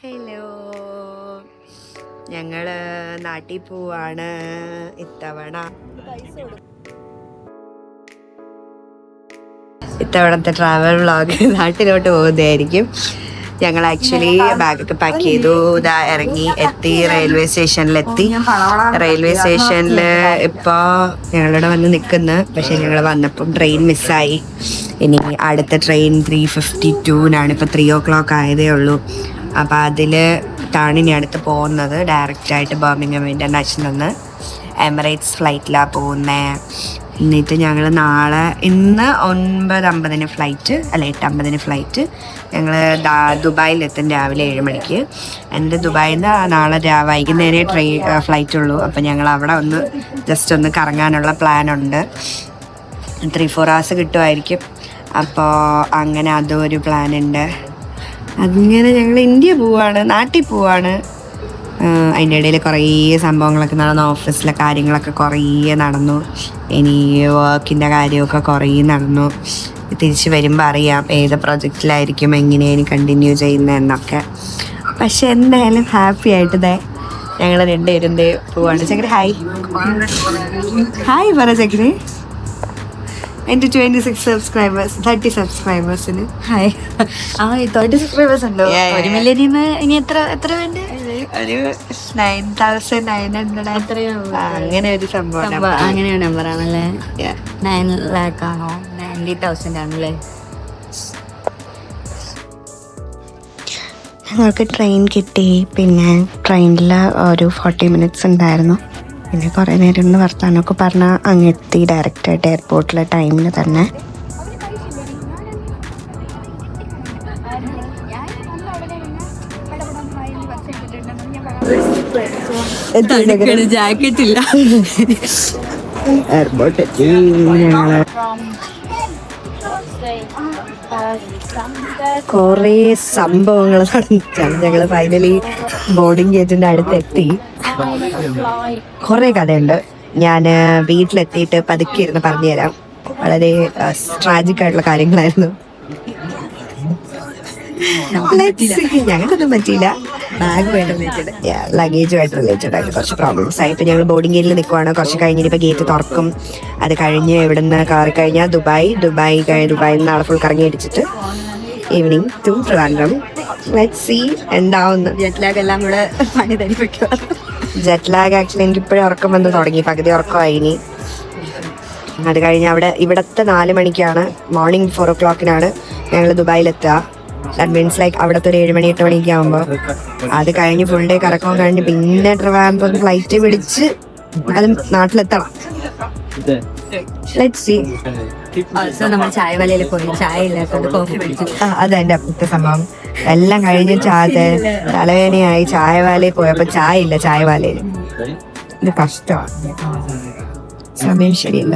Hello, ഞങ്ങള് നാട്ടിൽ പോവാണ് ഇത്തവണത്തെ ട്രാവൽ വ്ളോഗ് നാട്ടിലോട്ട് പോകുന്നതായിരിക്കും. ഞങ്ങൾ ആക്ച്വലി ബാഗൊക്കെ പാക്ക് ചെയ്തു, ഇതാ ഇറങ്ങി എത്തി, റെയിൽവേ സ്റ്റേഷനിലെത്തി. റെയിൽവേ സ്റ്റേഷനിൽ ഇപ്പോൾ ഞങ്ങളിവിടെ വന്ന് നിൽക്കുന്നു. പക്ഷെ ഞങ്ങൾ വന്നപ്പം ട്രെയിൻ മിസ്സായി. ഇനി അടുത്ത ട്രെയിൻ 3:52 ഇപ്പോൾ 3 o'clock ആയതേ ഉള്ളൂ. അപ്പോൾ അതിൽ ഇനി അടുത്ത് പോകുന്നത് ഡയറക്റ്റായിട്ട് ബർമിംഗം ഇൻ്റർനാഷണൽ നിന്ന് എമിറേറ്റ്സ് ഫ്ലൈറ്റിലാണ് പോകുന്നത്. എന്നിട്ട് ഞങ്ങൾ ഇന്ന് 9:50 ഫ്ലൈറ്റ്, അല്ല 8:50 ഫ്ലൈറ്റ്. ഞങ്ങൾ ദുബായിലെത്തും രാവിലെ 7 മണിക്ക്. എൻ്റെ ദുബായിൽ നിന്ന് നാളെ വൈകുന്നേരം ഫ്ലൈറ്റ് ഉള്ളൂ. അപ്പം ഞങ്ങൾ അവിടെ ജസ്റ്റ് ഒന്ന് കറങ്ങാനുള്ള പ്ലാനുണ്ട്. 3-4 hours കിട്ടുമായിരിക്കും. അപ്പോൾ അങ്ങനെ അതും ഒരു പ്ലാനുണ്ട്. അങ്ങനെ ഞങ്ങൾ ഇന്ത്യ പോവാണ്, നാട്ടിൽ പോവാണ്. അതിൻ്റെ ഇടയിൽ കുറേ സംഭവങ്ങളൊക്കെ നടന്നു. ഓഫീസിലെ കാര്യങ്ങളൊക്കെ കുറേ നടന്നു. ഇനി വർക്കിൻ്റെ കാര്യമൊക്കെ കുറേ നടന്നു. തിരിച്ച് വരുമ്പോൾ അറിയാം ഏത് പ്രൊജക്റ്റിലായിരിക്കും എങ്ങനെയാണ് കണ്ടിന്യൂ ചെയ്യുന്നതെന്നൊക്കെ. പക്ഷെ എന്തായാലും ഹാപ്പി ആയിട്ട് ഞങ്ങൾ രണ്ടുപേരും പോവാണ്. ചക്കര ഹായ് ഹായ് പറ ചക്കര. എൻ്റെ 26 സബ്സ്ക്രൈബേഴ്സ്, 30 സബ്സ്ക്രൈബേഴ്സിന് ഹായ്. 30 സബ്സ്ക്രൈബേഴ്സ് ഉണ്ടോ? 1 million ഇനി എത്ര വേണ്ട? ഒരു 9,900 അങ്ങനെ ഒരു സംഭവം. അങ്ങനെയാണ് നമ്പർ ആണല്ലേ? 9 lakh ആണോ? 90,000 ആണല്ലേ? ഞങ്ങൾക്ക് ട്രെയിൻ കിട്ടി. പിന്നെ ട്രെയിനിൽ ഒരു 40 minutes ഉണ്ടായിരുന്നു. പിന്നെ കുറേ നേരം ഒന്ന് വർത്താനമൊക്കെ പറഞ്ഞാൽ അങ്ങെത്തി ഡയറക്റ്റായിട്ട് എയർപോർട്ടിലെ ടൈമിന് തന്നെ. ജാക്കറ്റ് ഇല്ല. എയർപോർട്ടിൽ ഞങ്ങള് കുറേ സംഭവങ്ങൾ നടന്നിട്ടാണ് ഞങ്ങൾ ഫൈനലി ബോർഡിംഗ് ഗേറ്റിന്റെ അടുത്തെത്തി. കുറേ കഥയുണ്ട്. ഞാൻ വീട്ടിലെത്തിയിട്ട് പതുക്കെ ഇരുന്ന് പറഞ്ഞുതരാം. വളരെ ട്രാജിക് ആയിട്ടുള്ള കാര്യങ്ങളായിരുന്നു. ഞങ്ങൾക്കൊന്നും പറ്റിയില്ല. ലഗേജുമായിട്ട് റിലേറ്റഡ് ആയിട്ട് കുറച്ച് പ്രോബ്ലംസ് ആയി. ഇപ്പം ഞങ്ങൾ ബോർഡിംഗ് ഗേറ്റിൽ നിൽക്കുവാണ്. കുറച്ച് കഴിഞ്ഞിട്ട് ഇപ്പോൾ ഗേറ്റ് തുറക്കും. അത് കഴിഞ്ഞ് ഇവിടെ നിന്ന് കയറി കഴിഞ്ഞാൽ ദുബായിൽ നാളെ ഫുൾ കറങ്ങി അടിച്ചിട്ട് evening to Trivandrum. Let's see എന്താവുന്നു. ജെറ്റ് ലാഗ് എല്ലാം കൂടെ പണി തരിപ്പിക്കുക. ജെറ്റ് ലാഗ് ആക്ച്വലി എനിക്കിപ്പോഴും ഉറക്കം വന്ന് തുടങ്ങി. പകുതി ഉറക്കമായി. ഇനി അത് കഴിഞ്ഞ് ഇവിടത്തെ 4 മണിക്കാണ്, മോർണിംഗ് 4 o'clock ഞങ്ങൾ ദുബായിലെത്തുക. ദാറ്റ് മീൻസ് ലൈക്ക് അവിടുത്തെ ഒരു 7 മണി 8 മണിയൊക്കെ ആകുമ്പോൾ അത് കഴിഞ്ഞ് ഫുൾ ഡേ കറക്കം കഴിഞ്ഞ് പിന്നെ ട്രിവാൻഡ്രം ഫ്ലൈറ്റ് പിടിച്ച് അത് നാട്ടിലെത്തണം. Let's see. നമ്മൾ ചായവലയിൽ പോയി ചായ ഇല്ലാത്തത് കോഫി പിടിച്ചു. അതെന്റെ അപ്പത്തെ സംഭവം. എല്ലാം കഴിഞ്ഞ് തലവേദനയായി ചായവാലയിൽ പോയപ്പോ ചായ ഇല്ല. ചായവാലയിൽ ഇത് കഷ്ടമാണ്. സമയം ശരിയല്ല.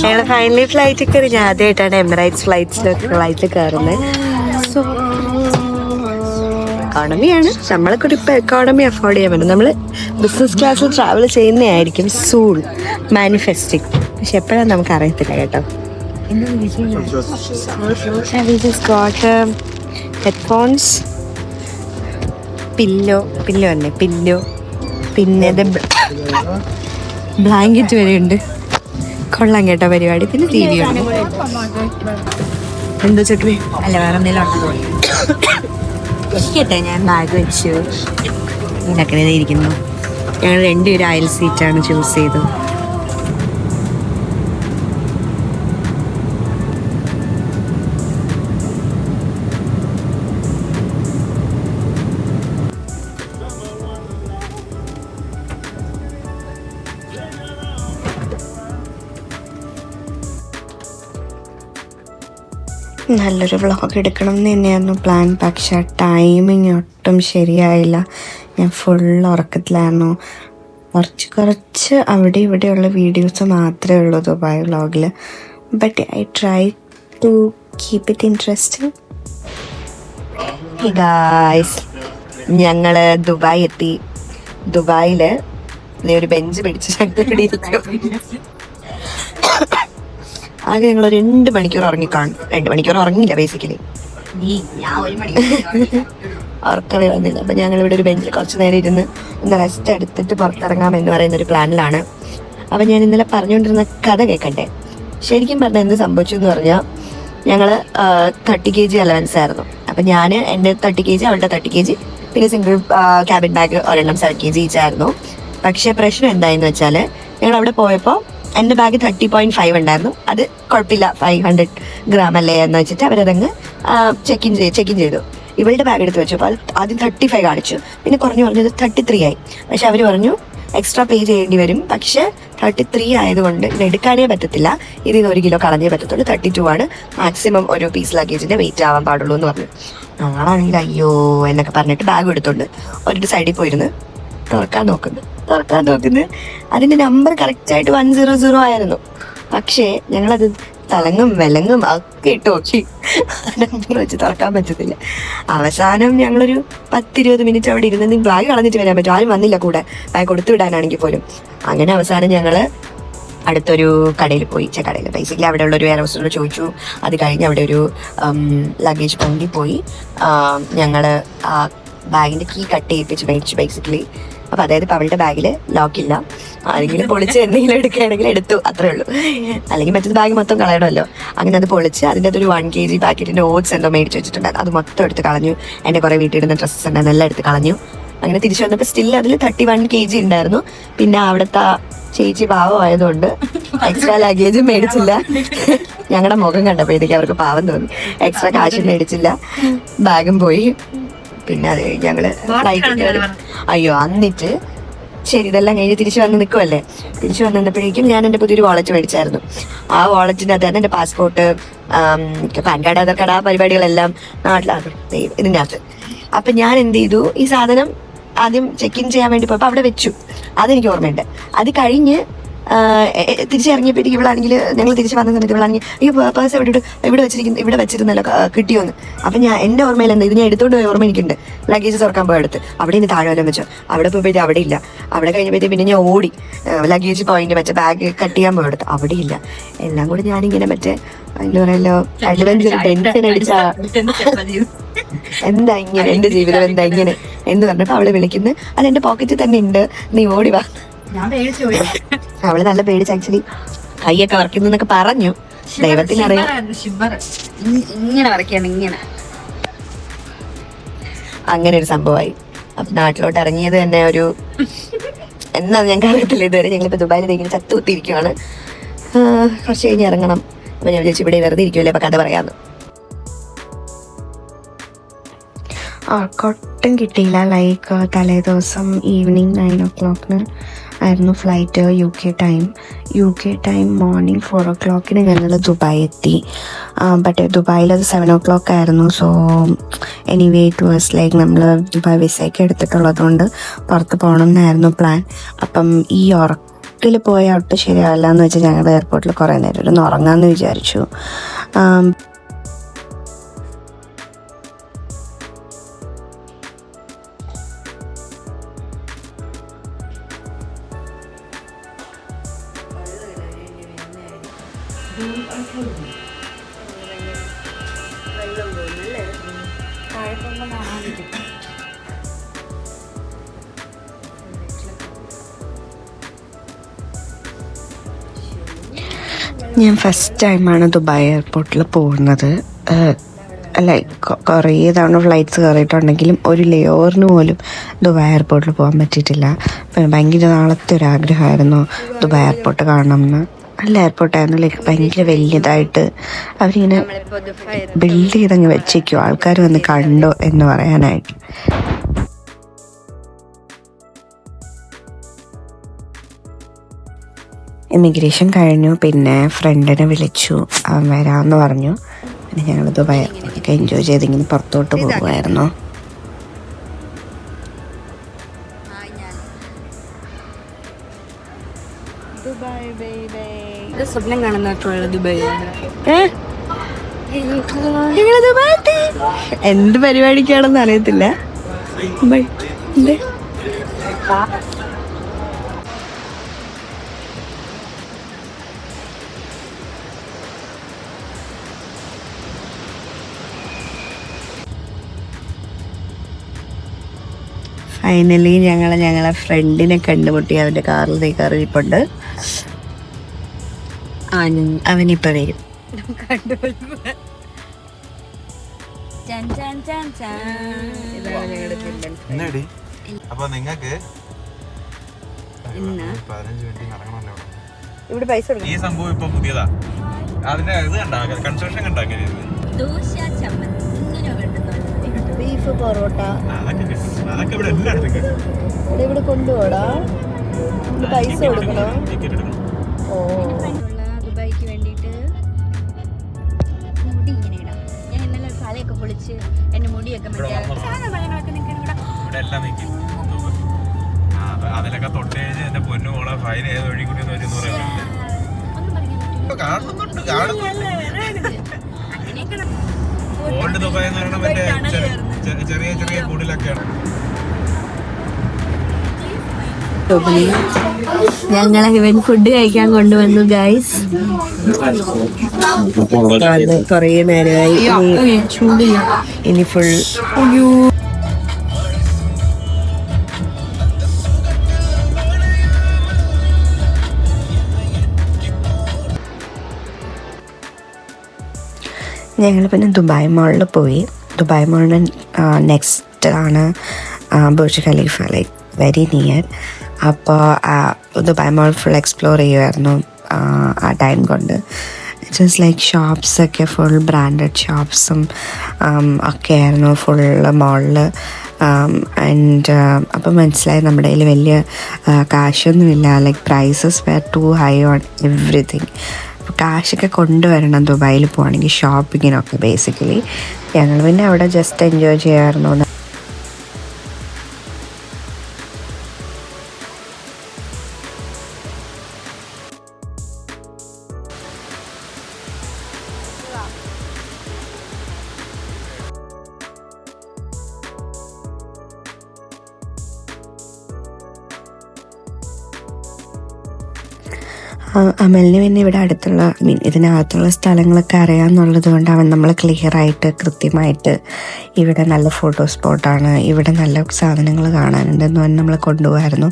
ഞങ്ങൾ ഫൈനലി ഫ്ലൈറ്റിൽ കയറി. ഞാൻ ആദ്യമായിട്ടാണ് എമിറേറ്റ്സ് ഫ്ലൈറ്റിൽ കയറുന്നത്. സോ എക്കോണമിയാണ്. നമ്മളൊക്കെ ഇപ്പോൾ എക്കോണമി അഫോർഡ് ചെയ്യാൻ പറ്റും. നമ്മൾ ബിസിനസ് ക്ലാസ്സിൽ ട്രാവൽ ചെയ്യുന്നതായിരിക്കും സൂൺ മാനിഫെസ്റ്റിംഗ്. പക്ഷെ എപ്പോഴാണ് നമുക്ക് അറിയത്തില്ല കേട്ടോ. ഹെഡ്ഫോൺസ്, പില്ലോ അല്ലേ, പില്ലോ, പിന്നെ ബ്ലാങ്കറ്റ് വരെ ഉണ്ട്. കൊള്ളാം കേട്ടോ പരിപാടി. പിന്നെ TV ഉണ്ട്. എന്തോ ചുറ്റി അല്ല വേറെ എന്തെങ്കിലും കേട്ടെ. ഞാൻ ബാഗ് വെച്ചു. ഇതൊക്കെ ഇരിക്കുന്നു. ഞങ്ങൾ 2 അയൽ സീറ്റാണ് ചൂസ് ചെയ്തത്. നല്ലൊരു വ്ളോഗ് എടുക്കണം എന്ന് തന്നെയായിരുന്നു പ്ലാൻ. പക്ഷെ ടൈമിങ് ഒട്ടും ശരിയായില്ല. ഞാൻ ഫുൾ ഉറക്കത്തിലായിരുന്നു. കുറച്ച് അവിടെ ഇവിടെയുള്ള വീഡിയോസ് മാത്രമേ ഉള്ളൂ ദുബായ് വ്ളോഗിൽ. But I try to keep it interesting. Guys, ഞങ്ങൾ ദുബായ് എത്തി. ദുബായിൽ ഒരു ബെഞ്ച് പിടിച്ച് ഞങ്ങളിവിടെ ഇരിക്കും. ആകെ ഞങ്ങൾ 2 മണിക്കൂർ ഉറങ്ങിക്കാണും. 2 മണിക്കൂർ ഉറങ്ങില്ല ബേസിക്കലി, ഉറക്കമേ വന്നില്ല. അപ്പം ഞങ്ങൾ ഇവിടെ ഒരു ബെഞ്ചിൽ കുറച്ച് നേരം ഇരുന്ന് ഒന്ന് റെസ്റ്റ് എടുത്തിട്ട് പുറത്തിറങ്ങാം എന്ന് പറയുന്ന ഒരു പ്ലാനിലാണ്. അപ്പം ഞാൻ ഇന്നലെ പറഞ്ഞുകൊണ്ടിരുന്ന കഥ കേൾക്കട്ടെ. ശരിക്കും പറഞ്ഞാൽ എന്ത് സംഭവിച്ചു എന്ന് പറഞ്ഞാൽ, ഞങ്ങൾ 30 kg അലവൻസ് ആയിരുന്നു. അപ്പം ഞാൻ എൻ്റെ 30 kg, അവളുടെ 30 kg, പിന്നെ സിംഗിൾ ക്യാബിൻ ബാഗ് ഒരെണ്ണം 7 kg ഈച്ചായിരുന്നു. പക്ഷേ പ്രശ്നം എന്തായെന്ന് വെച്ചാൽ, ഞങ്ങൾ അവിടെ പോയപ്പോൾ എൻ്റെ ബാഗ് 30.5 ഉണ്ടായിരുന്നു. അത് കുഴപ്പമില്ല, 500 gram അല്ലേ എന്ന് വെച്ചിട്ട് അവരതങ്ങ് ചെക്കിൻ ചെയ്തു. ഇവളുടെ ബാഗ് എടുത്ത് വെച്ചു. അപ്പോൾ ആദ്യം 35 കാണിച്ചു, പിന്നെ പറഞ്ഞത് 33 ആയി. പക്ഷെ അവർ പറഞ്ഞു എക്സ്ട്രാ പേ ചെയ്യേണ്ടി വരും, പക്ഷെ 33 ആയതുകൊണ്ട് ഇത് എടുക്കാനേ പറ്റത്തില്ല, ഇതിൽ 1 കിലോ കളഞ്ഞേ പറ്റത്തുള്ളൂ, 32 ആണ് മാക്സിമം ഒരു പീസ് ലഗേജിൻ്റെ വെയിറ്റ് ആവാൻ പാടുള്ളൂ എന്ന് പറഞ്ഞു. ഞങ്ങളാണെങ്കിൽ അയ്യോ എന്നൊക്കെ പറഞ്ഞിട്ട് ബാഗ് എടുത്തോണ്ട് ഒരു സൈഡിൽ പോയിരുന്ന് തുറക്കാൻ നോക്കുന്നു. അതിൻ്റെ നമ്പർ കറക്റ്റായിട്ട് 100 ആയിരുന്നു. പക്ഷേ ഞങ്ങളത് തലങ്ങും വിലങ്ങും ഒക്കെ ഇട്ട് നോക്കി, നമ്പർ വെച്ച് തുറക്കാൻ പറ്റത്തില്ല. അവസാനം ഞങ്ങളൊരു 10-20 മിനിറ്റ് അവിടെ ഇരുന്ന് ബാഗ് കളഞ്ഞിട്ട് വരാൻ പറ്റും, ആരും വന്നില്ല കൂടെ, ബാഗ് കൊടുത്തു വിടാനാണെങ്കിൽ പോലും. അങ്ങനെ അവസാനം ഞങ്ങൾ അടുത്തൊരു കടയിൽ പോയി, കടയിൽ ബേസിക്കലി അവിടെ ഉള്ളൊരു വെയർ ഹൗസിനോട് ചോദിച്ചു. അത് കഴിഞ്ഞ് അവിടെ ഒരു ലഗേജ് പോയിന്റിൽ പോയി ഞങ്ങൾ ആ ബാഗിൻ്റെ കീ കട്ട് ചെയ്യിപ്പിച്ച് മേടിച്ചു ബേസിക്കലി. അപ്പോൾ അതായത് ഇപ്പോൾ അവളുടെ ബാഗിൽ ലോക്കില്ല, ആരെങ്കിലും പൊളിച്ച് എന്തെങ്കിലും എടുക്കുകയാണെങ്കിൽ എടുത്തു, അത്രേ ഉള്ളൂ. അല്ലെങ്കിൽ മറ്റൊരു ബാഗ് മൊത്തം കളയണമല്ലോ. അങ്ങനെ അത് പൊളിച്ച് അതിൻ്റെ അതൊരു 1 kg പാക്കറ്റിൻ്റെ ഓട്സ് എന്തോ മേടിച്ച് വെച്ചിട്ടുണ്ടായിരുന്നു, അത് മൊത്തം എടുത്ത് കളഞ്ഞു. എൻ്റെ കുറേ വീട്ടിലിടുന്ന ഡ്രസ്സസ് ഉണ്ടായിരുന്നു, എല്ലാം എടുത്ത് കളഞ്ഞു. അങ്ങനെ തിരിച്ചു വന്നപ്പോൾ സ്റ്റിൽ അതിൽ 31 kg ഉണ്ടായിരുന്നു. പിന്നെ അവിടുത്തെ ചേച്ചി പാവമായതുകൊണ്ട് എക്സ്ട്രാ ലഗേജും മേടിച്ചില്ല. ഞങ്ങളുടെ മുഖം കണ്ടപ്പോഴത്തേക്ക് അവർക്ക് പാവം തോന്നി. എക്സ്ട്രാ കാശും മേടിച്ചില്ല, ബാഗും പോയി. പിന്നെ അത് കഴിഞ്ഞ് ഞങ്ങൾ ഫ്ലൈറ്റ് കയറി. അയ്യോ എന്നിട്ട് ശരി, ഇതെല്ലാം കഴിഞ്ഞ് തിരിച്ചു വന്ന് നിൽക്കുമല്ലേ. തിരിച്ചു വന്ന് നിന്നപ്പോഴേക്കും ഞാൻ എൻ്റെ പുതിയൊരു വാളറ്റ് മേടിച്ചായിരുന്നു. ആ വാളറ്റിൻ്റെ അകത്ത് എൻ്റെ passport, pan card, Aadhaar card, ആ പരിപാടികളെല്ലാം നാട്ടിലാണ് ഇതിൻ്റെ അകത്ത്. അപ്പം ഞാൻ എന്ത് ചെയ്തു, ഈ സാധനം ആദ്യം ചെക്ക് ഇൻ ചെയ്യാൻ വേണ്ടി പോയപ്പോൾ അവിടെ വെച്ചു, അതെനിക്ക് ഓർമ്മയുണ്ട്. അത് കഴിഞ്ഞ് തിരിച്ചിറങ്ങിയപ്പോഴത്തേക്ക് ഇവളാണെങ്കിൽ, ഞങ്ങൾ തിരിച്ച് വന്ന സമയത്ത് ഇവളാണെങ്കിൽ അയ്യോ പേഴ്സ് ഇവിടെ വെച്ചിരുന്നല്ലോ കിട്ടിയോന്ന്. അപ്പം എൻ്റെ ഓർമ്മയിൽ എന്താ, ഇത് ഞാൻ എടുത്തോണ്ട് പോയ ഓർമ്മ എനിക്കുണ്ട്. ലഗേജ് തുറക്കാൻ പോയെടുത്ത് അവിടെ ഇനി താഴെ വല്ലതും വെച്ചോ. അവിടെ പോയപ്പോഴത്തേക്ക് അവിടെ ഇല്ല. അവിടെ കഴിഞ്ഞപ്പോഴത്തേക്ക് പിന്നെ ഞാൻ ഓടി ലഗേജ് പോയിന്റ് മറ്റേ ബാഗ് കട്ട് ചെയ്യാൻ പോയെടുത്ത് അവിടെ ഇല്ല. എല്ലാം കൂടി ഞാനിങ്ങനെ മറ്റേ എന്താ പറയല്ലോ അഡ്വഞ്ചർ ടെൻഷൻ അടിച്ച എന്താ ഇങ്ങനെ എൻ്റെ ജീവിതം എന്താ ഇങ്ങനെ എന്ന് പറഞ്ഞപ്പോൾ അവള് വിളിക്കുന്നത്, അത് എൻ്റെ പോക്കറ്റിൽ തന്നെ ഉണ്ട്, നീ ഓടി വാ. അവള് നല്ല പേടിച്ച് ആക്ച്വലി കൈയൊക്കെ വറക്കുന്നൊക്കെ പറഞ്ഞു, ദൈവത്തിനറിയാം. ഇങ്ങനെ വരയ്ക്കാണ് ഇങ്ങനെ. അങ്ങനെ ഒരു സംഭവമായി. അപ്പം നാട്ടിലോട്ട് ഇറങ്ങിയത് തന്നെ ഒരു എന്നാന്ന് ഞങ്ങൾക്ക് അറിയത്തില്ല ഇതുവരെ. ഞങ്ങളിപ്പോൾ ദുബായിൽ ഇങ്ങനെ ചത്തുകുത്തിയിരിക്കുവാണ്. കുറച്ച് കഴിഞ്ഞ് ഇറങ്ങണം. അപ്പം ഞാൻ വിചാരിച്ചു ഇവിടെ വെറുതെ ഇരിക്കുമല്ലേ അപ്പം കഥ പറയാമെന്ന്. കൊട്ടും കിട്ടിയില്ല. ലൈക്ക് തലേ ദിവസം ഈവനിങ് 9 o'clock ആയിരുന്നു flight. U K time morning 4 o'clock ഞങ്ങൾ ദുബായ് എത്തി. ബട്ട് ദുബായിൽ അത് 7 o'clock ആയിരുന്നു. So anyway it was like നമ്മൾ ദുബായ് വിസയൊക്കെ എടുത്തിട്ടുള്ളത് കൊണ്ട് പുറത്ത് പോകണം എന്നായിരുന്നു പ്ലാൻ. അപ്പം ഈ ഉറക്കിൽ പോയ ഒട്ടും ശരിയാവില്ല എന്ന് വെച്ചാൽ ഞങ്ങൾ എയർപോർട്ടിൽ കുറേ നേരം ഒന്ന് ഉറങ്ങാമെന്ന് വിചാരിച്ചു. ഞാൻ ഫസ്റ്റ് ടൈമാണ് ദുബായ് എയർപോർട്ടിൽ പോകുന്നത്. ലൈക്ക് കുറേ തവണ ഫ്ലൈറ്റ്സ് കയറിയിട്ടുണ്ടെങ്കിലും ഒരു ലേ ഓവറിന് പോലും ദുബായ് എയർപോർട്ടിൽ പോകാൻ പറ്റിയിട്ടില്ല. ഭയങ്കര നാളത്തെ ഒരു ആഗ്രഹമായിരുന്നു ദുബായ് എയർപോർട്ട് കാണണമെന്ന്. നല്ല എയർപോർട്ടായിരുന്നു. ലൈക്ക് ഭയങ്കര വലിയതായിട്ട് അവരിങ്ങനെ ബിൽഡ് ചെയ്തങ്ങ് വെച്ചേക്കും, ആൾക്കാർ വന്ന് കണ്ടോ എന്ന് പറയാനായിട്ട്. ഇമിഗ്രേഷൻ കഴിഞ്ഞു. പിന്നെ ഫ്രണ്ടിനെ വിളിച്ചു, അവൻ വരാമെന്ന് പറഞ്ഞു. പിന്നെ ഞങ്ങൾ ദുബായ് ഒക്കെ എൻജോയ് ചെയ്ത് ഇങ്ങനെ പുറത്തോട്ട് പോകുമായിരുന്നു. സ്വപ്നം കാണുന്ന ദുബായ്. എന്ത് പരിപാടിക്കാണെന്ന് അറിയത്തില്ല. ഫൈനലി ഞങ്ങളെ ഫ്രണ്ടിനെ കണ്ടുമുട്ടി. അവൻ്റെ കാറിൽ കയറിയിട്ടുണ്ട്. അവനിപ്പോൾ വരും. അപ്പൊ നിങ്ങക്ക് 15 മിനിറ്റ് നടക്കണല്ലോ ഇവിടെ പൈസ ഈ സംഭവം ഇപ്പൊ പുതിയതാ. അതിന്റെ ഇത് കണ്ടാ കൺസ്ട്രക്ഷൻ കണ്ടാ ബീഫ് പൊറോട്ട അതൊക്കെ ഇവിടെ എല്ലായിടത്തും കിട്ടും. ഇവിടെ കൊണ്ടുപോടാ. പൈസ കൊടുക്കണോ? ഓ ദുബായിക്ക് വേണ്ടിട്ട് മുടി ഇങ്ങനെ ഇടാം. ഞാൻ ഇന്നലെ തലയൊക്കെ പൊളിച്ച് എന്റെ മുടിയൊക്കെ അതിലൊക്കെ തൊട്ടേജ് എന്റെ പൊന്നുമോളെ ഫൈൻ ഏത് വഴി കൂടി ഓൾഡ് ദുബായ് എന്ന് പറയുന്നത് മറ്റേ ചെറിയ ചെറിയ കൂടിലൊക്കെയാണ്. ഞങ്ങളെ ഇവൻ ഫുഡ് കഴിക്കാൻ കൊണ്ടുവന്നു ഗൈസ്. കൊറേ നേരമായി. ഇനി ഫുൾ ഞങ്ങൾ പിന്നെ ദുബായ് മോളിൽ പോയി. ദുബായ് മോളിന് നെക്സ്റ്റ് ആണ് Burj Khalifa, like very near. അപ്പോൾ ദുബായ് മോൾ ഫുൾ എക്സ്പ്ലോർ ചെയ്യുമായിരുന്നു ആ ടൈം കൊണ്ട്. ജസ്റ്റ് ലൈക്ക് ഷോപ്സൊക്കെ ഫുൾ ബ്രാൻഡഡ് ഷോപ്സും ഒക്കെ ആയിരുന്നു ഫുള്ള് മോളിൽ. ആൻഡ് അപ്പം മനസ്സിലായി നമ്മുടെ കയ്യിൽ വലിയ കാശൊന്നുമില്ല. Like prices were too high on everything. അപ്പോൾ കാശൊക്കെ കൊണ്ടുവരണം ദുബായിൽ പോകണമെങ്കിൽ ഷോപ്പിങ്ങിനൊക്കെ. ബേസിക്കലി ഞങ്ങൾ പിന്നെ അവിടെ ജസ്റ്റ് എൻജോയ് ചെയ്യാമായിരുന്നു. അമലിന് പിന്നെ ഇവിടെ അടുത്തുള്ള ഇതിനകത്തുള്ള സ്ഥലങ്ങളൊക്കെ അറിയാമെന്നുള്ളത് കൊണ്ട് അവൻ നമ്മൾ ക്ലിയറായിട്ട് കൃത്യമായിട്ട് ഇവിടെ നല്ല ഫോട്ടോ സ്പോട്ടാണ്, ഇവിടെ നല്ല സാധനങ്ങൾ കാണാനുണ്ടെന്ന് പറഞ്ഞ് നമ്മളെ കൊണ്ടുപോകായിരുന്നു.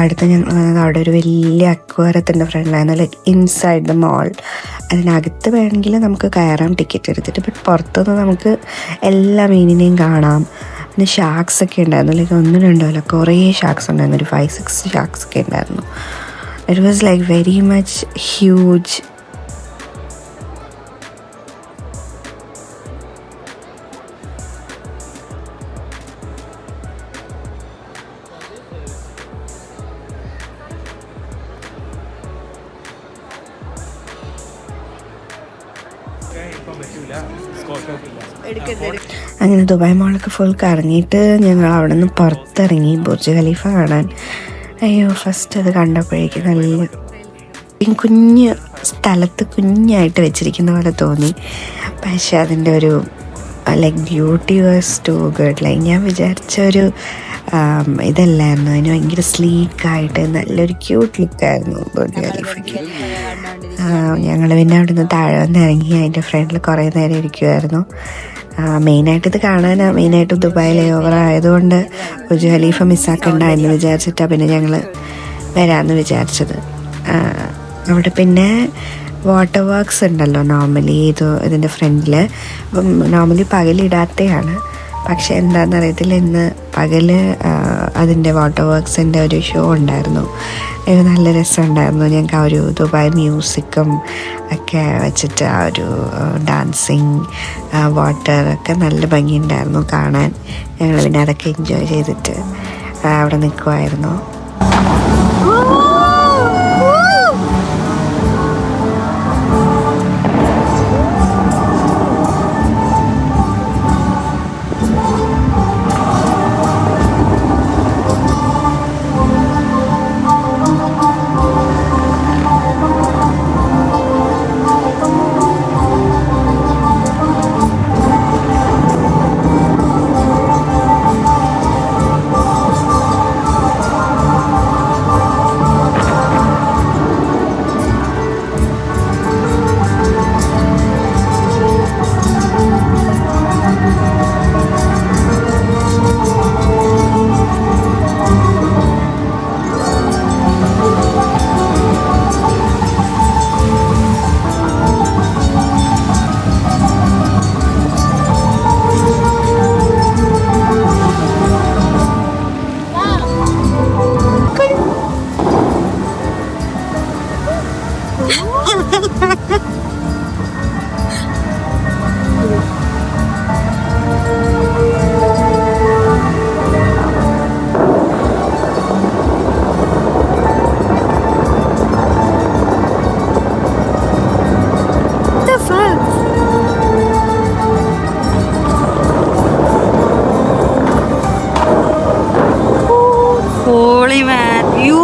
അടുത്ത് ഞങ്ങൾ അവിടെ ഒരു വലിയ അക്വാരത്തിൻ്റെ ഫ്രണ്ടിലായിരുന്നു, ലൈക്ക് ഇൻസൈഡ് ദ മോൾ. അതിനകത്ത് വേണമെങ്കിൽ നമുക്ക് കയറാം ടിക്കറ്റ് എടുത്തിട്ട്. ബട്ട് പുറത്തുനിന്ന് നമുക്ക് എല്ലാ മീനിനെയും കാണാം. പിന്നെ ഷാർക്സ് ഒക്കെ ഉണ്ടായിരുന്നു, ലൈക്ക് ഒന്നും രണ്ടോല്ല കുറേ ഷാർക്സ് ഉണ്ടായിരുന്നു. ഒരു 5-6 ഷാർക്സ് ഒക്കെ ഉണ്ടായിരുന്നു. It was like very much huge. അങ്ങനെ ദുബായ് മോളൊക്കെ ഫുൾ കറങ്ങിയിട്ട് ഞങ്ങൾ അവിടെ നിന്ന് പുറത്തിറങ്ങി ബുർജ് ഖലീഫ കാണാൻ. അയ്യോ, ഫസ്റ്റ് അത് കണ്ടപ്പോഴേക്കും നല്ല കുഞ്ഞ് സ്ഥലത്ത് കുഞ്ഞായിട്ട് വെച്ചിരിക്കുന്ന പോലെ തോന്നി. പക്ഷെ അതിൻ്റെ ഒരു like beauty was too good. Like ഞാൻ വിചാരിച്ച ഒരു ഇതല്ലായിരുന്നു. അതിന് ഭയങ്കര സ്ലീക്കായിട്ട് നല്ലൊരു ക്യൂട്ട് ലുക്കായിരുന്നു ബുർജ് ഖലീഫയ്ക്ക്. ഞങ്ങൾ പിന്നെ അവിടെ നിന്ന് താഴെ വന്ന് ഇറങ്ങി അതിൻ്റെ ഫ്രണ്ടിൽ കുറേ നേരം ഇരിക്കുമായിരുന്നു. മെയിനായിട്ട് ഇത് കാണാനാണ്. മെയിനായിട്ട് ദുബായ് ലേ ഓവർ ആയതുകൊണ്ട് ബുർജ് ഖലീഫ മിസ്സാക്കണ്ട എന്ന് വിചാരിച്ചിട്ടാണ് പിന്നെ ഞങ്ങൾ വരാമെന്ന് വിചാരിച്ചത്. അവിടെ പിന്നെ വാട്ടർ വർക്ക്സ് ഉണ്ടല്ലോ നോർമലി ഇതിൻ്റെ ഫ്രണ്ടിൽ. അപ്പം നോർമലി പകലിടാത്തതാണ്. പക്ഷെ എന്താണെന്നറിയത്തില്ല, ഇന്ന് പകൽ അതിൻ്റെ വാട്ടർ വർക്ക്സിൻ്റെ ഒരു ഷോ ഉണ്ടായിരുന്നു. നല്ല രസമുണ്ടായിരുന്നു. ഞങ്ങൾക്ക് ആ ഒരു ദുബായ് മ്യൂസിക്കും ഒക്കെ വെച്ചിട്ട് ആ ഒരു ഡാൻസിങ് വാട്ടറൊക്കെ നല്ല ഭംഗിയുണ്ടായിരുന്നു കാണാൻ. ഞങ്ങൾ പിന്നെ അതൊക്കെ എൻജോയ് ചെയ്തിട്ട് അവിടെ നിൽക്കുമായിരുന്നു. Holy man, you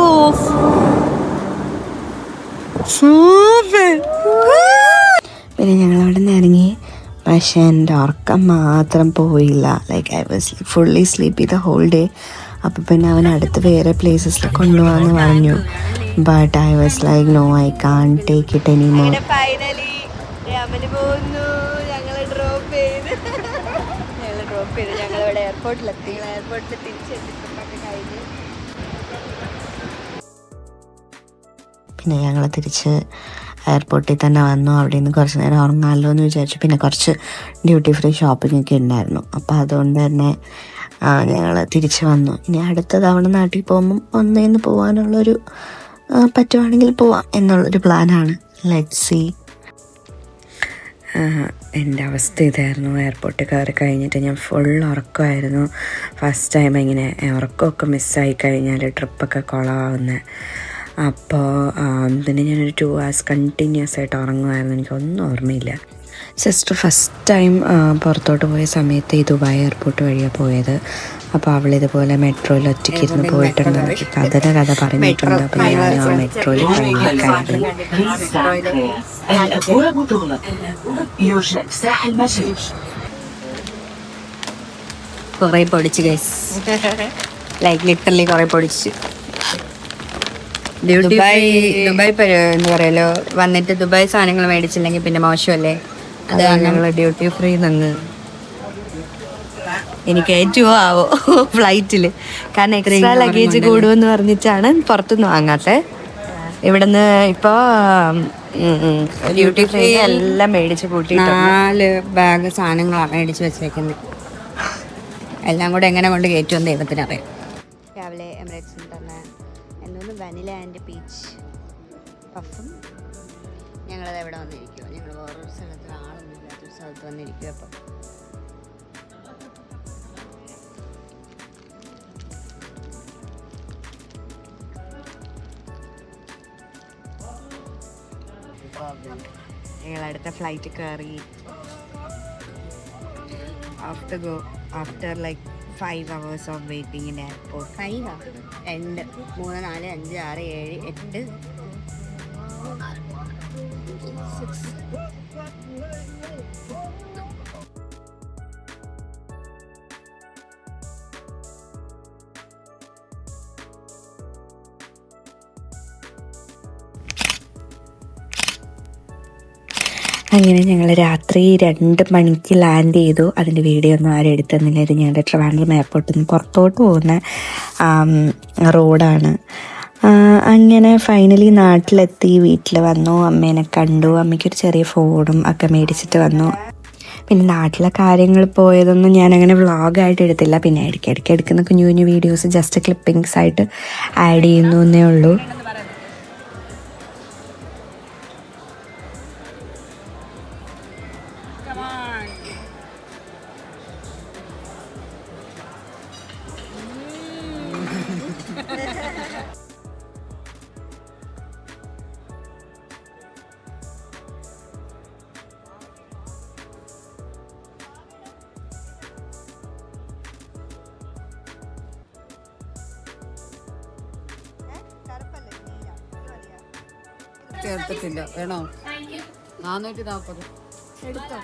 super. പിന്നെ ഞങ്ങൾ അവിടെ നിന്ന് ഇറങ്ങി. പക്ഷെ എൻ്റെ ഉറക്കം മാത്രം പോയില്ല. Like I was fully sleepy the whole day. അപ്പോൾ പിന്നെ അവൻ അടുത്ത് വേറെ പ്ലേസസിൽ കൊണ്ടുപോകാമെന്ന് പറഞ്ഞു. But I was like no, I can't take it any more. Finally രാമന് പോകുന്നു. ഞങ്ങൾ ഡ്രോപ്പ് ചെയ്ത് ഞങ്ങളിവിടെ എയർപോർട്ടിലെത്തി. എയർപോർട്ടിൽ തിരിച്ചെത്തിപ്പൊക്കെ കഴിഞ്ഞ് പിന്നെ ഞങ്ങൾ തിരിച്ച് എയർപോർട്ടിൽ തന്നെ വന്നു. അവിടെ നിന്ന് കുറച്ച് നേരം ഉറങ്ങാമല്ലോ എന്ന് വിചാരിച്ചു. പിന്നെ കുറച്ച് ഡ്യൂട്ടി ഫ്രീ ഷോപ്പിംഗ് ഒക്കെ ഉണ്ടായിരുന്നു. അപ്പോൾ അതുകൊണ്ട് തന്നെ ഞങ്ങൾ തിരിച്ച് വന്നു. ഇനി അടുത്ത തവണ നാട്ടിൽ പോകുമ്പം ഒന്നേന്ന് പോകാനുള്ളൊരു പറ്റുവാണെങ്കിൽ പോവാം എന്നുള്ളൊരു പ്ലാനാണ്. Let's see. എൻ്റെ അവസ്ഥ ഇതായിരുന്നു. എയർപോർട്ടിൽ കയറി കഴിഞ്ഞിട്ട് ഞാൻ ഫുൾ ഉറക്കമായിരുന്നു. ഫസ്റ്റ് ടൈം ഇങ്ങനെ ഉറക്കമൊക്കെ മിസ്സായി കഴിഞ്ഞാൽ ട്രിപ്പൊക്കെ കുളമാവുന്നത്. അപ്പോൾ പിന്നെ ഞാനൊരു 2 hours കണ്ടിന്യൂസ് ആയിട്ട് ഉറങ്ങുമായിരുന്നു. എനിക്കൊന്നും ഓർമ്മയില്ല. സിസ്റ്റർ ഫസ്റ്റ് ടൈം പുറത്തോട്ട് പോയ സമയത്ത് ഈ ദുബായ് എയർപോർട്ട് വഴിയാണ് പോയത്. അപ്പോൾ അവളിതുപോലെ മെട്രോയിൽ ഒറ്റയ്ക്ക് ഇരുന്ന് പോയിട്ടുണ്ട്. എനിക്ക് കഥ പറഞ്ഞിട്ടുണ്ട്. അപ്പോൾ ഞാൻ ആ മെട്രോയിൽ കയറി. കുറേ പൊടിച്ച് ഗൈസ്, ലൈക്ക് ലിറ്ററലി കുറേ പൊടിച്ച്. ദുബായ് എന്താ പറയല്ലോ, വന്നിട്ട് ദുബായ് സാധനങ്ങൾ മേടിച്ചില്ലെങ്കിൽ പിന്നെ മോശമല്ലേ. അത് ഞങ്ങൾ ഡ്യൂട്ടി ഫ്രീ നിന്ന് എനിക്ക് ഏറ്റവും ആവോ ഫ്ലൈറ്റിൽ. കാരണം എക്സ്ട്രാ ലഗേജ് കൂടുമെന്ന് പറഞ്ഞിട്ടാണ് പുറത്തുനിന്ന് വാങ്ങാത്തത്. ഇവിടുന്ന് ഇപ്പോൾ ഡ്യൂട്ടി ഫ്രീ എല്ലാം മേടിച്ച് കൂട്ടി 4 ബാഗ് സാധനങ്ങളാണ് മേടിച്ച് വെച്ചേക്കുന്നത്. എല്ലാം കൂടെ എങ്ങനെ കൊണ്ട് കയറ്റുമെന്ന് ദൈവത്തിനറിയാം. രാവിലെ എമിറേറ്റ്സിൽ തന്നെ എന്നൊന്ന് വനില ആൻഡ് പീച്ച് പഫും. ഞങ്ങളത് എവിടെ വന്നിരിക്കുമോ, ഞങ്ങൾ വേറൊരു സ്ഥലത്ത് ആളൊന്നും ഇല്ലാത്തൊരു സ്ഥലത്ത് വന്നിരിക്കും. അപ്പം ഞങ്ങളടുത്ത ഫ്ലൈറ്റ് കയറി. After like 5 hours of waiting in airport. 5 2 3 4 5 6 7 8 അങ്ങനെ ഞങ്ങൾ രാത്രി 2 മണിക്ക് ലാൻഡ് ചെയ്തു. അതിൻ്റെ വീഡിയോ ഒന്നും ആരും എടുത്തെന്നില്ല. ഇത് ഞങ്ങളുടെ ട്രിവാൻഡ്രം എയർപോർട്ടിൽ നിന്ന് പുറത്തോട്ട് പോകുന്ന റോഡാണ്. അങ്ങനെ ഫൈനലി നാട്ടിലെത്തി. വീട്ടിൽ വന്നു, അമ്മേനെ കണ്ടു. അമ്മയ്ക്കൊരു ചെറിയ ഫോണും ഒക്കെ മേടിച്ചിട്ട് വന്നു. പിന്നെ നാട്ടിലെ കാര്യങ്ങൾ പോയതൊന്നും ഞാനങ്ങനെ വ്ളോഗായിട്ട് എടുത്തില്ല. പിന്നെ ഇടയ്ക്കിടയ്ക്ക് എടുക്കുന്ന കുഞ്ഞു കുഞ്ഞു വീഡിയോസ് ജസ്റ്റ് ക്ലിപ്പിങ്സ് ആയിട്ട് ആഡ് ചെയ്യുന്നു എന്നേ ഉള്ളൂ. ചേർത്തിട്ടില്ല. വേണോ? 440 എടുത്തോ.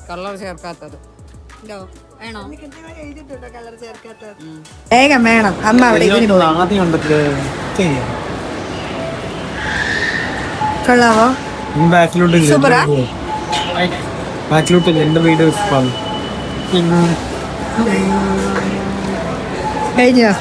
കളർ ചേർക്കാത്തത് വേണോ? വേഗം വേണം. അമ്മ അവിടെ കൊള്ളാവോ? സൂപ്പറാ. ബാക്കിലോട്ട് എന്റെ വീഡിയോ കഴിഞ്ഞോ?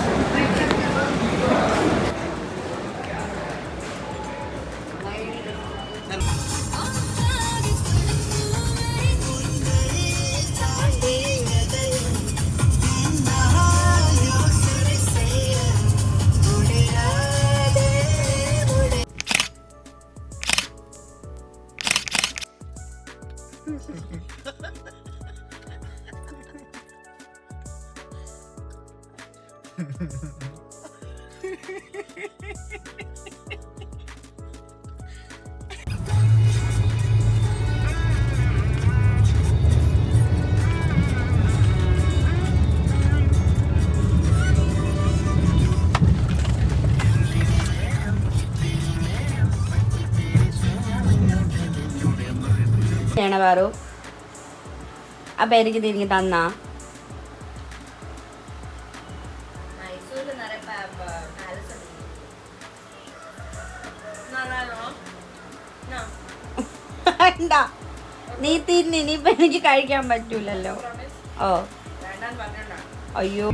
പാറു അപ്പൊ എനിക്ക് തിരിഞ്ഞ് തന്നാ നീ തിരിഞ്ഞ് ഇനിയിപ്പൊ എനിക്ക് കഴിക്കാൻ പറ്റൂലല്ലോ. ഓ അയ്യോ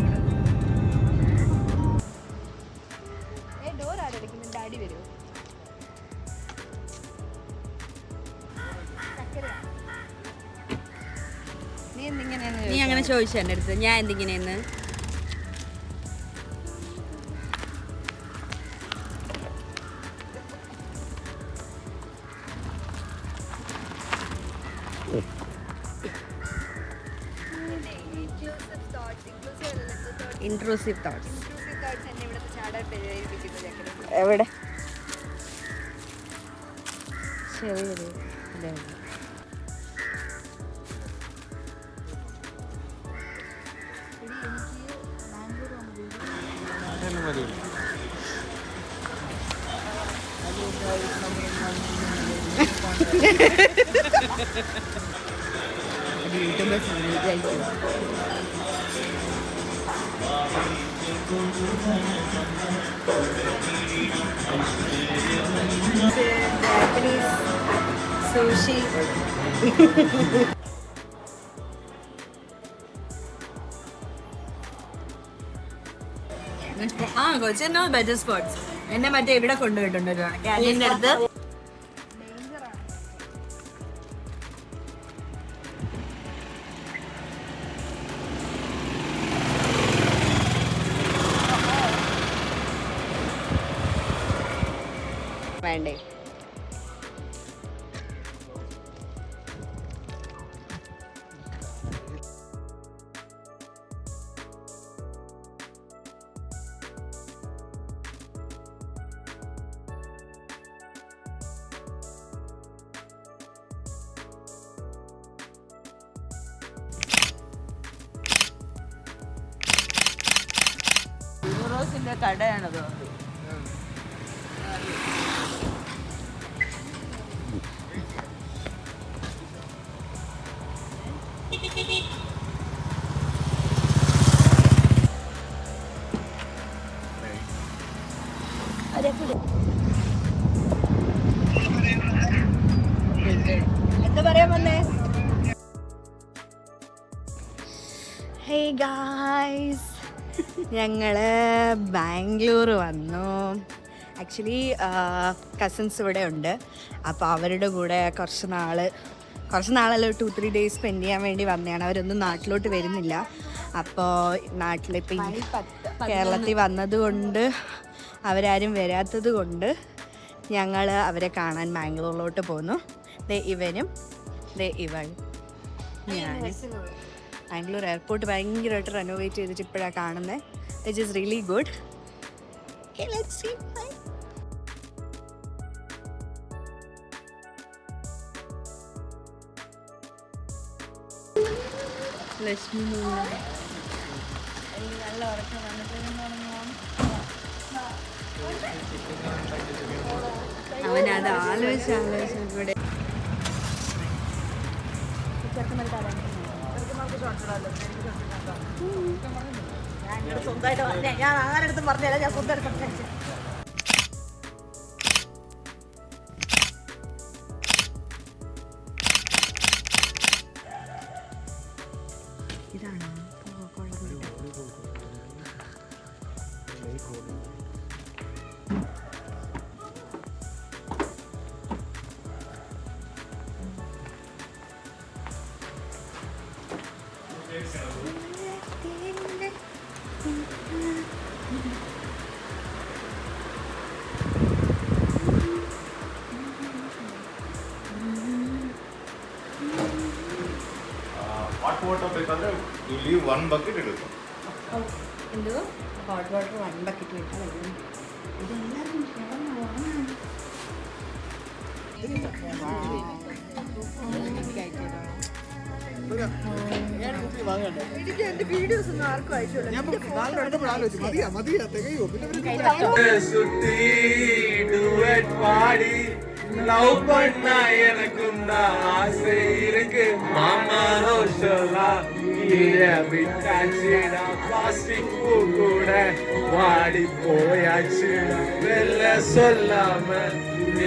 നീ അങ്ങനെ ചോദിച്ചു എൻ്റെ അടുത്ത് ഞാൻ എന്തിങ്ങനെയെന്ന്. ഇൻട്രൂസീവ് തോട്ട്സ് എവിടെ ശരി Japanese sushi. കൊച്ചിനോ ബെറ്റർ സ്പോർട്സ് എന്നെ മറ്റേ ഇവിടെ കൊണ്ടുപോയിട്ടുണ്ടല്ലോ കാലിന്റെ അടുത്ത്. വേണ്ടേ യൂറോസിന്റെ കടയാണത്. എന്താ പറയാൻ വന്നേ? ഹേയ് ഗായ്സ്, ഞങ്ങള് ബാംഗ്ലൂർ വന്നു. ആക്ച്വലി കസിൻസ് ഇവിടെ ഉണ്ട്. അപ്പോൾ അവരുടെ കൂടെ കുറച്ച് നാളല്ല 2-3 ഡേയ്സ് സ്പെൻഡ് ചെയ്യാൻ വേണ്ടി വന്നതാണ്. അവരൊന്നും നാട്ടിലോട്ട് വരുന്നില്ല. അപ്പോൾ നാട്ടിലിപ്പോൾ കേരളത്തിൽ വന്നതുകൊണ്ട് അവരാരും വരാത്തത് കൊണ്ട് ഞങ്ങൾ അവരെ കാണാൻ ബാംഗ്ലൂരിലോട്ട് പോന്നു. ഇവനും ഇവൾ ഞാൻ. ബാംഗ്ലൂർ എയർപോർട്ട് ഭയങ്കരമായിട്ട് റെനോവേറ്റ് ചെയ്തിട്ട് ഇപ്പോഴാണ് കാണുന്നത്. Which is really good. Let's see. Lakshmi നല്ല ഉറക്കം അവനത് ആലോചിച്ച് ഇവിടെ സ്വന്തമായിട്ട് ഞാൻ ആരെടുത്തും പറഞ്ഞല്ല, ഞാൻ സ്വന്തമായിട്ട് ഇതാണോ എന്തോ ഹോട്ട് വാട്ടർ 1 ബക്കറ്റ് വെച്ചാൽ ഇതെല്ലാവരും എനിക്ക് എന്റെ വീഡിയോസ് ഒന്നും ആർക്കും അയച്ചോളൂ. லவ் பண்ணா எனக்கும் தான் ஆசை இருக்கு மாமா ரோஷலா விட்டாச்சுடா பிளாஸ்டிக் பூ கூட வாடி போயாச்சு வெல்ல சொல்லாம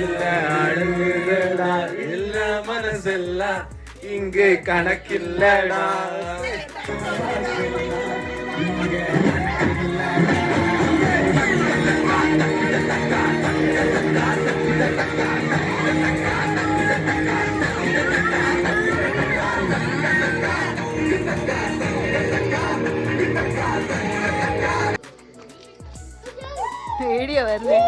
இல்ல அழுகுறடா இல்ல மனசெல்லாம் இங்கு கணக்கில்லடா വീഡിയോ വരുന്നേ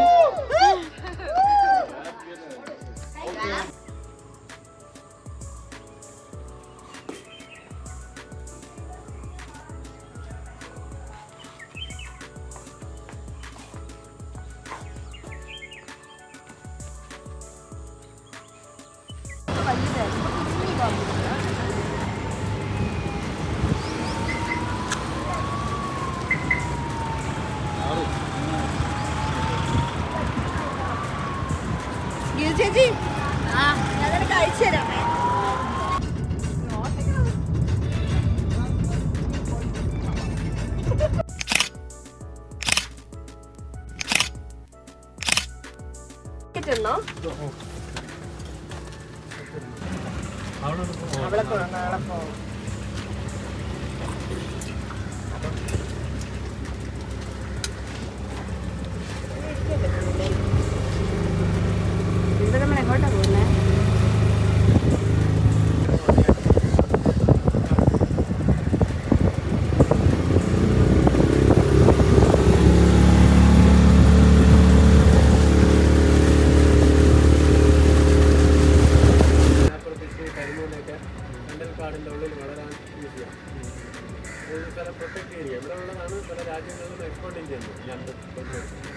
ചേച്ചി ഞാൻ നിനക്ക് അയച്ചു തരാമേ. അവിടെ പോകാം, നാളെ പോകാം. ഇവിടെ നമ്മൾ എങ്ങോട്ടാ പോകുന്നത്? കാടിൻ്റെ ഉള്ളിൽ വളരാൻ ഈസിയാണ്. ഇത് പല പ്രൊട്ടക്ട് ഏരിയ ഇവിടെ ഉള്ളതാണ് പല രാജ്യങ്ങളിലും എക്സ്പോർട്ടിങ് ചെയ്യുന്നത്.